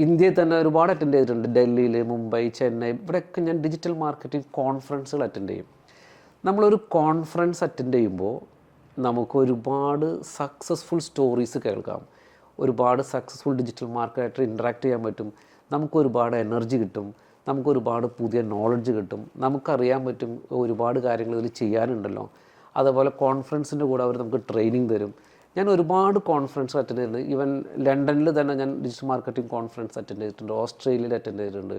ഇന്ത്യയിൽ തന്നെ ഒരുപാട് അറ്റൻഡ് ചെയ്തിട്ടുണ്ട്. ഡൽഹിയിൽ, മുംബൈ, ചെന്നൈ, ഇവിടെയൊക്കെ ഞാൻ ഡിജിറ്റൽ മാർക്കറ്റിംഗ് കോൺഫറൻസുകൾ അറ്റൻഡ് ചെയ്യും. നമ്മളൊരു കോൺഫറൻസ് അറ്റൻഡ് ചെയ്യുമ്പോൾ നമുക്ക് ഒരുപാട് സക്സസ്ഫുൾ സ്റ്റോറീസ് കേൾക്കാം, ഒരുപാട് സക്സസ്ഫുൾ ഡിജിറ്റൽ മാർക്കറ്റായിട്ട് ഇൻട്രാക്ട് ചെയ്യാൻ പറ്റും. നമുക്കൊരുപാട് എനർജി കിട്ടും, നമുക്കൊരുപാട് പുതിയ നോളജ് കിട്ടും, നമുക്കറിയാൻ പറ്റും ഒരുപാട് കാര്യങ്ങൾ ഇതിൽ ചെയ്യാനുണ്ടല്ലോ. അതേപോലെ കോൺഫറൻസിൻ്റെ കൂടെ അവർ നമുക്ക് ട്രെയിനിങ് തരും. ഞാൻ ഒരുപാട് കോൺഫറൻസ് അറ്റൻഡ് ചെയ്തിട്ടുണ്ട്. ഈവൻ ലണ്ടനിൽ തന്നെ ഞാൻ ഡിജിറ്റൽ മാർക്കറ്റിംഗ് കോൺഫറൻസ് അറ്റൻഡ് ചെയ്തിട്ടുണ്ട്, ഓസ്ട്രേലിയയിൽ അറ്റൻഡ് ചെയ്തിട്ടുണ്ട്,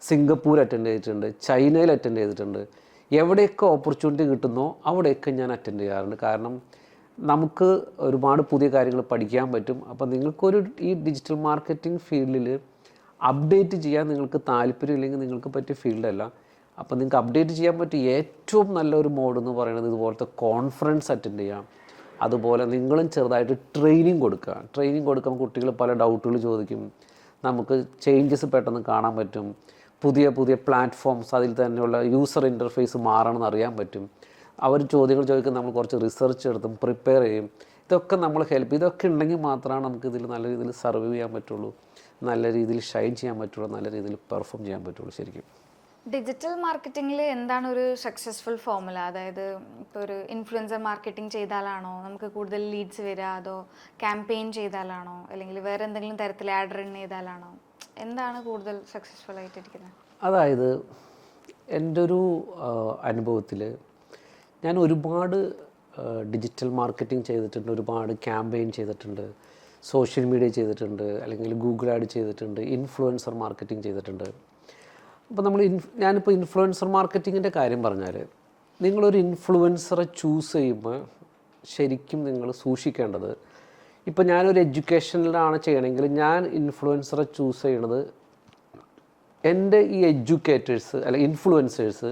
സിംഗപ്പൂർ അറ്റൻഡ് ചെയ്തിട്ടുണ്ട്, ചൈനയിൽ അറ്റൻഡ് ചെയ്തിട്ടുണ്ട്. എവിടെയൊക്കെ ഓപ്പർച്യൂണിറ്റി കിട്ടുന്നോ അവിടെയൊക്കെ ഞാൻ അറ്റൻഡ് ചെയ്യാറുണ്ട്. കാരണം നമുക്ക് ഒരുപാട് പുതിയ കാര്യങ്ങൾ പഠിക്കാൻ പറ്റും. അപ്പോൾ നിങ്ങൾക്കൊരു ഈ ഡിജിറ്റൽ മാർക്കറ്റിംഗ് ഫീൽഡിൽ അപ്ഡേറ്റ് ചെയ്യാൻ നിങ്ങൾക്ക് താല്പര്യം ഇല്ലെങ്കിൽ നിങ്ങൾക്ക് പറ്റിയ ഫീൽഡല്ല. അപ്പോൾ നിങ്ങൾക്ക് അപ്ഡേറ്റ് ചെയ്യാൻ പറ്റിയ ഏറ്റവും നല്ലൊരു മോഡ് എന്ന് പറയുന്നത് ഇതുപോലത്തെ കോൺഫറൻസ് അറ്റൻഡ് ചെയ്യാം. അതുപോലെ നിങ്ങളും ചെറുതായിട്ട് ട്രെയിനിങ് കൊടുക്കുക. ട്രെയിനിങ് കൊടുക്കുമ്പോൾ കുട്ടികൾ പല ഡൗട്ടുകൾ ചോദിക്കും, നമുക്ക് ചേഞ്ചസ് പെട്ടെന്ന് കാണാൻ പറ്റും. പുതിയ പ്ലാറ്റ്ഫോംസ്, അതിൽ തന്നെയുള്ള യൂസർ ഇൻ്റർഫേസ് മാറണമെന്ന് അറിയാൻ പറ്റും. അവർ ചോദ്യങ്ങൾ ചോദിക്കും, നമ്മൾ കുറച്ച് റിസർച്ച് എടുത്തും പ്രിപ്പയർ ചെയ്യും. ഇതൊക്കെ നമ്മൾ ഹെൽപ്പ്, ഇതൊക്കെ ഉണ്ടെങ്കിൽ മാത്രമാണ് നമുക്ക് ഇതിൽ നല്ല രീതിയിൽ സർവൈവ് ചെയ്യാൻ പറ്റുള്ളൂ, നല്ല രീതിയിൽ ഷൈൻ ചെയ്യാൻ പറ്റുള്ളൂ, നല്ല രീതിയിൽ പെർഫോം ചെയ്യാൻ പറ്റുള്ളൂ. ശരിക്കും ഡിജിറ്റൽ മാർക്കറ്റിങ്ങിൽ എന്താണ് ഒരു സക്സസ്ഫുൾ ഫോർമുല? അതായത് ഇപ്പോൾ ഒരു ഇൻഫ്ലുവൻസർ മാർക്കറ്റിംഗ് ചെയ്താലാണോ നമുക്ക് കൂടുതൽ ലീഡ്സ് വരിക, അതോ ക്യാമ്പയിൻ ചെയ്താലാണോ, അല്ലെങ്കിൽ വേറെ എന്തെങ്കിലും തരത്തിൽ ആഡ് റൺ ചെയ്താലാണോ? എന്താണ് കൂടുതൽ സക്സസ്ഫുൾ ആയിട്ടിരിക്കുന്നത്? അതായത് എൻ്റെ ഒരു അനുഭവത്തിൽ ഞാൻ ഒരുപാട് ഡിജിറ്റൽ മാർക്കറ്റിംഗ് ചെയ്തിട്ടുണ്ട്, ഒരുപാട് ക്യാമ്പയിൻ ചെയ്തിട്ടുണ്ട്, സോഷ്യൽ മീഡിയ ചെയ്തിട്ടുണ്ട്, അല്ലെങ്കിൽ ഗൂഗിൾ ആഡ് ചെയ്തിട്ടുണ്ട്, ഇൻഫ്ലുവൻസർ മാർക്കറ്റിംഗ് ചെയ്തിട്ടുണ്ട്. അപ്പോൾ ഞാനിപ്പോൾ ഇൻഫ്ലുവൻസർ മാർക്കറ്റിങ്ങിൻ്റെ കാര്യം പറഞ്ഞാൽ, നിങ്ങളൊരു ഇൻഫ്ലുവൻസറെ ചൂസ് ചെയ്യുമ്പോൾ ശരിക്കും നിങ്ങൾ സൂക്ഷിക്കേണ്ടത്, ഇപ്പോൾ ഞാനൊരു എഡ്യൂക്കേഷനിലാണ് ചെയ്യണമെങ്കിൽ ഞാൻ ഇൻഫ്ലുവൻസറെ ചൂസ് ചെയ്യണത് എൻ്റെ ഈ എഡ്യൂക്കേറ്റേഴ്സ് അല്ല ഇൻഫ്ലുവൻസേഴ്സ്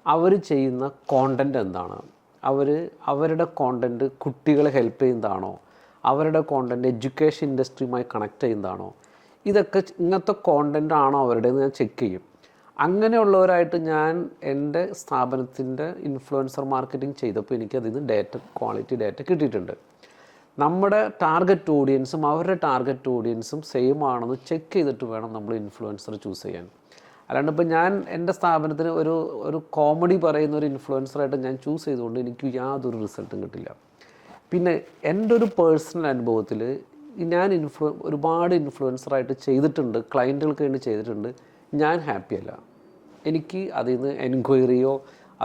അവർ ചെയ്യുന്ന കോണ്ടൻറ്റ് എന്താണ്, അവരുടെ കോണ്ടൻറ്റ് കുട്ടികളെ ഹെൽപ്പ് ചെയ്യുന്നതാണോ, അവരുടെ കോണ്ടൻറ്റ് എഡ്യൂക്കേഷൻ ഇൻഡസ്ട്രിയുമായി കണക്ട് ചെയ്യുന്നതാണോ, ഇതൊക്കെ ഇങ്ങനത്തെ കോണ്ടൻ്റ് ആണോ അവരുടേന്ന് ഞാൻ ചെക്ക് ചെയ്യും. അങ്ങനെയുള്ളവരായിട്ട് ഞാൻ എൻ്റെ സ്ഥാപനത്തിൻ്റെ ഇൻഫ്ലുവൻസർ മാർക്കറ്റിംഗ് ചെയ്തപ്പോൾ എനിക്കതിൽ നിന്ന് ക്വാളിറ്റി ഡേറ്റ കിട്ടിയിട്ടുണ്ട്. നമ്മുടെ ടാർഗറ്റ് ഓഡിയൻസും അവരുടെ ടാർഗറ്റ് ഓഡിയൻസും സെയിം ആണെന്ന് ചെക്ക് ചെയ്തിട്ട് വേണം നമ്മൾ ഇൻഫ്ലുവൻസർ ചൂസ് ചെയ്യാൻ. അല്ലാണ്ട് ഇപ്പോൾ ഞാൻ എൻ്റെ സ്ഥാപനത്തിന് ഒരു കോമഡി പറയുന്ന ഒരു ഇൻഫ്ലുവൻസറായിട്ട് ഞാൻ ചൂസ് ചെയ്തുകൊണ്ട് എനിക്ക് യാതൊരു റിസൾട്ടും കിട്ടില്ല. പിന്നെ എൻ്റെ ഒരു പേഴ്സണൽ അനുഭവത്തിൽ ഞാൻ ഒരുപാട് ഇൻഫ്ലുവൻസറായിട്ട് ചെയ്തിട്ടുണ്ട്, ക്ലയൻറ്റുകൾക്ക് വേണ്ടി ചെയ്തിട്ടുണ്ട്. ഞാൻ ഹാപ്പിയല്ല. എനിക്ക് അതിൽ നിന്ന് എൻക്വയറിയോ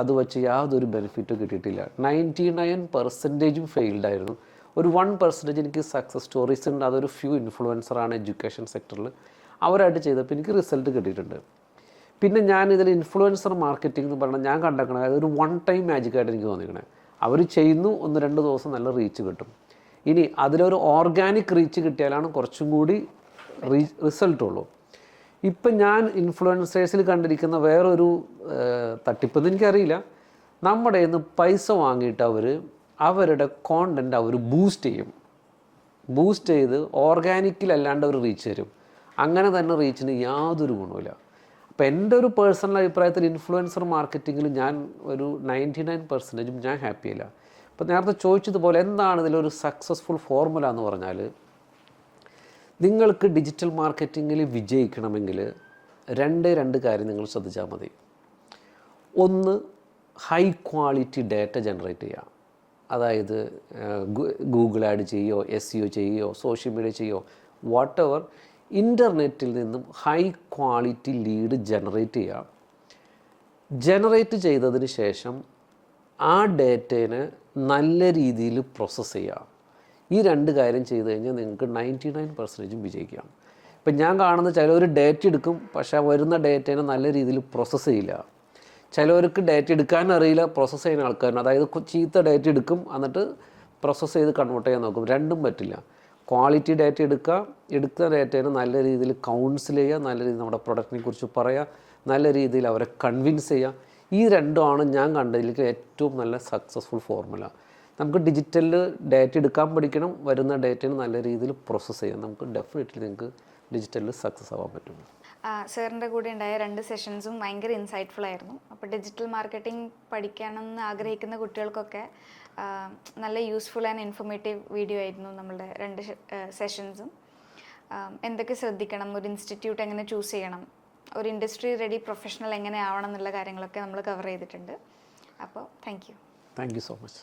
അത് വെച്ച് യാതൊരു ബെനിഫിറ്റോ കിട്ടിയിട്ടില്ല. 99% ഫെയിൽഡായിരുന്നു. ഒരു 1% എനിക്ക് സക്സസ് സ്റ്റോറീസ് ഉണ്ട്. അതൊരു ഫ്യൂ ഇൻഫ്ലുവൻസറാണ് എഡ്യൂക്കേഷൻ സെക്ടറിൽ, അവരായിട്ട് ചെയ്തപ്പോൾ എനിക്ക് റിസൾട്ട് കിട്ടിയിട്ടുണ്ട്. പിന്നെ ഞാൻ ഇതിൽ ഇൻഫ്ലുവൻസർ മാർക്കറ്റിംഗ് എന്ന് പറഞ്ഞാൽ ഞാൻ കണ്ടേക്കണത് അതൊരു വൺ ടൈം മാജിക്കായിട്ട് എനിക്ക് തോന്നിക്കണേ. അവർ ചെയ്യുന്നു, 1-2 ദിവസം നല്ല റീച്ച് കിട്ടും. ഇനി അതിലൊരു ഓർഗാനിക് റീച്ച് കിട്ടിയാലാണ് കുറച്ചും കൂടി റിസൾട്ടുള്ളൂ. ഇപ്പം ഞാൻ ഇൻഫ്ലുവൻസേഴ്സിൽ കണ്ടിരിക്കുന്ന വേറൊരു തട്ടിപ്പെന്ന് എനിക്കറിയില്ല. നമ്മുടെ കയ്യിൽ നിന്ന് പൈസ വാങ്ങിയിട്ട് അവരുടെ കോണ്ടൻറ്റ് അവർ ബൂസ്റ്റ് ചെയ്ത് ഓർഗാനിക്കിലല്ലാണ്ട് അവർ റീച്ച് തരും. അങ്ങനെ തന്നെ റീച്ചിന് യാതൊരു ഗുണമില്ല. അപ്പോൾ എൻ്റെ ഒരു പേഴ്സണൽ അഭിപ്രായത്തിൽ ഇൻഫ്ലുവൻസർ മാർക്കറ്റിങ്ങിൽ ഞാൻ ഒരു 99% ഞാൻ ഹാപ്പിയല്ല. ഇപ്പോൾ നേരത്തെ ചോദിച്ചതുപോലെ എന്താണ് ഇതിലൊരു സക്സസ്ഫുൾ ഫോർമുല എന്ന് പറഞ്ഞാൽ, നിങ്ങൾക്ക് ഡിജിറ്റൽ മാർക്കറ്റിങ്ങിൽ വിജയിക്കണമെങ്കിൽ രണ്ട് കാര്യം നിങ്ങൾ ശ്രദ്ധിച്ചാൽ മതി. ഒന്ന്, ഹൈ ക്വാളിറ്റി ഡാറ്റ ജനറേറ്റ് ചെയ്യുക. അതായത് ഗൂഗിൾ ആഡ് ചെയ്യുകയോ SEO ചെയ്യുകയോ സോഷ്യൽ മീഡിയ ചെയ്യുകയോ വാട്ടെവർ, ഇൻ്റർനെറ്റിൽ നിന്നും ഹൈ ക്വാളിറ്റി ലീഡ് ജനറേറ്റ് ചെയ്യുക. ജനറേറ്റ് ചെയ്തതിന് ശേഷം ആ ഡേറ്റേനെ നല്ല രീതിയിൽ പ്രോസസ്സ് ചെയ്യുക. ഈ 2 കാര്യം ചെയ്ത് കഴിഞ്ഞാൽ നിങ്ങൾക്ക് 99% വിജയിക്കാം. ഇപ്പം ഞാൻ കാണുന്ന ചിലവർ ഡേറ്റ എടുക്കും, പക്ഷേ വരുന്ന ഡേറ്റേനെ നല്ല രീതിയിൽ പ്രോസസ്സ് ചെയ്യില്ല. ചിലവർക്ക് ഡേറ്റ എടുക്കാൻ അറിയില്ല, പ്രോസസ്സ് ചെയ്യുന്ന ആൾക്കാരുണ്ട്. അതായത് ചീത്ത ഡേറ്റ എടുക്കും, എന്നിട്ട് പ്രോസസ്സ് ചെയ്ത് കൺവേർട്ട് ചെയ്യാൻ നോക്കും. രണ്ടും പറ്റില്ല. ക്വാളിറ്റി ഡേറ്റ എടുക്കുന്ന ഡേറ്റേനെ നല്ല രീതിയിൽ കൗൺസിൽ ചെയ്യുക, നല്ല രീതിയിൽ നമ്മുടെ പ്രൊഡക്റ്റിനെ കുറിച്ച് പറയുക, നല്ല രീതിയിൽ അവരെ കൺവിൻസ് ചെയ്യുക. ഈ 2ആണ് ഞാൻ കണ്ടതിലേക്ക് ഏറ്റവും നല്ല സക്സസ്ഫുൾ ഫോർമുല. നമുക്ക് ഡിജിറ്റലിൽ ഡേറ്റ എടുക്കാൻ പഠിക്കണം, വരുന്ന ഡേറ്റേനെ നല്ല രീതിയിൽ പ്രോസസ്സ് ചെയ്യാം. നമുക്ക് ഡെഫിനറ്റ്ലി നിങ്ങൾക്ക് ഡിജിറ്റലിൽ സക്സസ് ആവാൻ പറ്റും. സാറിൻ്റെ കൂടെ ഉണ്ടായ 2 സെഷൻസും ഭയങ്കര ഇൻസൈറ്റ്ഫുൾ ആയിരുന്നു. അപ്പോൾ ഡിജിറ്റൽ മാർക്കറ്റിംഗ് പഠിക്കണമെന്ന് ആഗ്രഹിക്കുന്ന കുട്ടികൾക്കൊക്കെ നല്ല യൂസ്ഫുൾ ആൻഡ് ഇൻഫോർമേറ്റീവ് വീഡിയോ ആയിരുന്നു നമ്മളുടെ 2 സെഷൻസും. എന്തൊക്കെ ശ്രദ്ധിക്കണം, ഒരു ഇൻസ്റ്റിറ്റ്യൂട്ട് എങ്ങനെ ചൂസ് ചെയ്യണം, ഒരു ഇൻഡസ്ട്രി റെഡി പ്രൊഫഷണൽ എങ്ങനെ ആവണം എന്നുള്ള കാര്യങ്ങളൊക്കെ നമ്മൾ കവർ ചെയ്തിട്ടുണ്ട്. അപ്പോൾ താങ്ക് യു സോ മച്ച്.